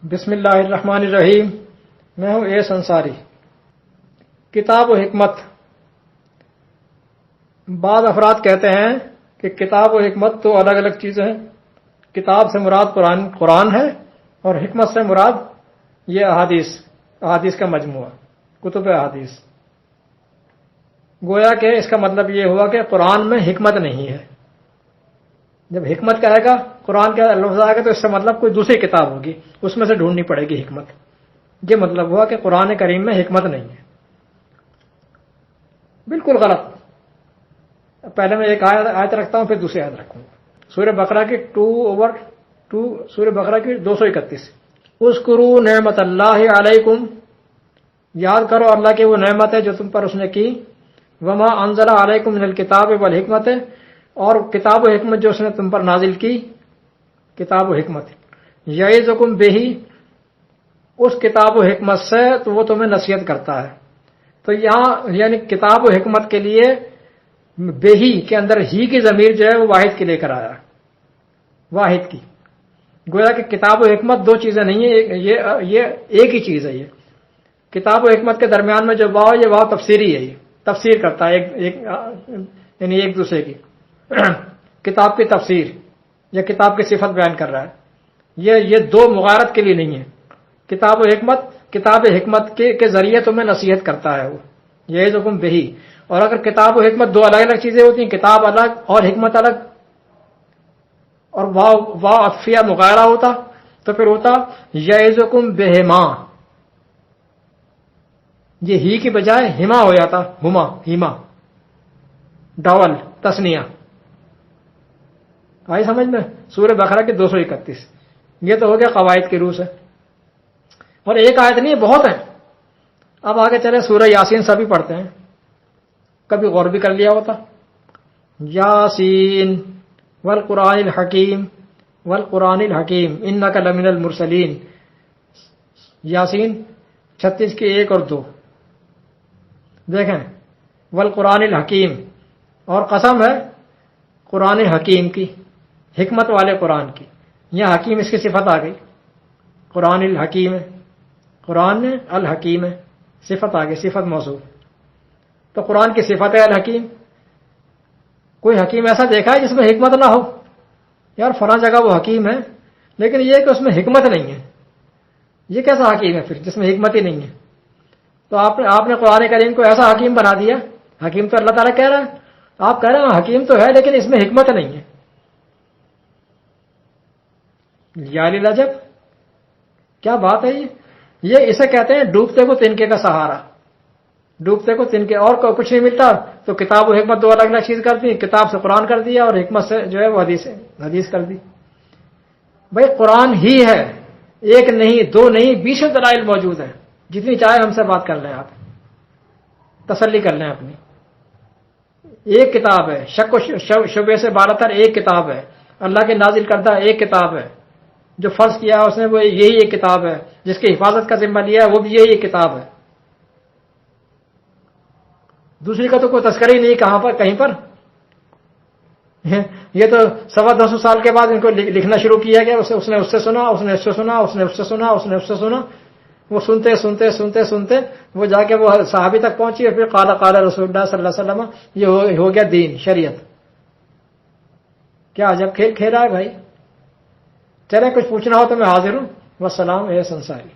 بسم اللہ الرحمن الرحیم۔ میں ہوں ایس انصاری۔ کتاب و حکمت۔ بعض افراد کہتے ہیں کہ کتاب و حکمت تو الگ الگ چیزیں ہیں۔ کتاب سے مراد قرآن ہے اور حکمت سے مراد یہ احادیث کا مجموعہ، کتب احادیث۔ گویا کہ اس کا مطلب یہ ہوا کہ قرآن میں حکمت نہیں ہے۔ جب حکمت کہے گا، قرآن کا لفظ آئے گا تو اس سے مطلب کوئی دوسری کتاب ہوگی، اس میں سے ڈھونڈنی پڑے گی حکمت۔ یہ مطلب ہوا کہ قرآن کریم میں حکمت نہیں ہے۔ بالکل غلط۔ پہلے میں ایک آیت رکھتا ہوں، پھر دوسری آیت رکھوں گا۔ سورہ بقرہ کی 2/2، سورہ بقرہ کی 231۔ اذکروا نعمت اللہ علیکم، یاد کرو اللہ کی وہ نعمت ہے جو تم پر اس نے کی۔ وما انزل علیکم من الکتاب والحکمت، اور کتاب و حکمت جو اس نے تم پر نازل کی، کتاب و حکمت۔ یعظکم بہ، اس کتاب و حکمت سے تو وہ تمہیں نصیحت کرتا ہے۔ تو یہاں یعنی کتاب و حکمت کے لیے بہی کے اندر ہی کی ضمیر جو ہے وہ واحد کی لے کر آیا، واحد کی۔ گویا کہ کتاب و حکمت دو چیزیں نہیں ہیں، یہ ایک ہی چیز ہے۔ یہ کتاب و حکمت کے درمیان میں جو واو، یہ واو تفسیری ہے، یہ تفسیر کرتا ہے یعنی ایک دوسرے کی کتاب کی تفسیر یا کتاب کی صفت بیان کر رہا ہے۔ یہ دو مغایرت کے لیے نہیں ہے۔ کتاب و حکمت، کتاب حکمت کے ذریعے تمہیں نصیحت کرتا ہے وہ، یہ حکم بہی۔ اور اگر کتاب و حکمت دو الگ الگ چیزیں ہوتی ہیں، کتاب الگ اور حکمت الگ، اور واو عطفیہ مغایرہ ہوتا تو پھر ہوتا یعظکم بہما، یہ ہی کی بجائے ہما ہو جاتا، ہما ڈبل تسنیہ۔ آئی سمجھ میں؟ سورہ بقرہ کی 231۔ یہ تو ہو گیا قواعد کی روح سے، اور ایک آیت نہیں، بہت ہیں۔ اب آگے چلے، سورہ یاسین سبھی پڑھتے ہیں، کبھی غور بھی کر لیا ہوتا۔ یاسین والقرآن الحکیم، والقرآن الحکیم انک لمن المرسلین۔ یاسین 36 کی 1 اور 2 دیکھیں۔ والقرآن الحکیم، اور قسم ہے قرآن حکیم کی، حکمت والے قرآن کی۔ یہاں حکیم اس کی صفت آ گئی، قرآن الحکیم ہے، قرآن الحکیم ہے، صفت آ گئی، صفت موصوف۔ تو قرآن کی صفت ہے الحکیم۔ کوئی حکیم ایسا دیکھا ہے جس میں حکمت نہ ہو؟ یار فلاں جگہ وہ حکیم ہے، لیکن یہ کہ اس میں حکمت نہیں ہے، یہ کیسا حکیم ہے پھر جس میں حکمت ہی نہیں ہے؟ تو آپ نے قرآن کریم کو ایسا حکیم بنا دیا۔ حکیم تو اللہ تعالیٰ کہہ رہا ہے، آپ کہہ رہے ہیں حکیم تو ہے لیکن اس میں حکمت نہیں ہے۔ یا لعجب، کیا بات ہے یہ اسے کہتے ہیں ڈوبتے کو تنکے کا سہارا۔ ڈوبتے کو تنکے، اور کچھ نہیں ملتا تو کتاب و حکمت دو الگ الگ چیز کر دی، کتاب سے قرآن کر دیا اور حکمت سے جو ہے وہ حدیث کر دی۔ بھائی قرآن ہی ہے، ایک نہیں، دو نہیں، 20 دلائل موجود ہیں، جتنی چاہے ہم سے بات کر لیں، آپ تسلی کر لیں اپنی۔ ایک کتاب ہے، شک و شبے سے بالاتر ایک کتاب ہے، اللہ کے نازل کردہ ایک کتاب ہے، جو فرض کیا اس نے وہ یہی ایک کتاب ہے، جس کی حفاظت کا ذمہ لیا ہے وہ بھی یہی ایک کتاب ہے۔ دوسری کا تو کوئی تذکرہ ہی نہیں کہاں پر، کہیں پر۔ یہ تو 250 سال کے بعد ان کو لکھنا شروع کیا گیا، اس نے اس سے سنا، اس نے اس سے سنا، اس نے اس سے سنا، اس نے اس سے سنا۔ وہ سنتے سنتے سنتے سنتے وہ جا کے وہ صحابی تک پہنچی، اور پھر قال رسول اللہ صلی اللہ علیہ وسلم، یہ ہو گیا دین، شریعت۔ کیا عجب کھیل کھیلا ہے بھائی۔ چلے کچھ پوچھنا ہو تو میں حاضر ہوں۔ والسلام، ایس انصاری۔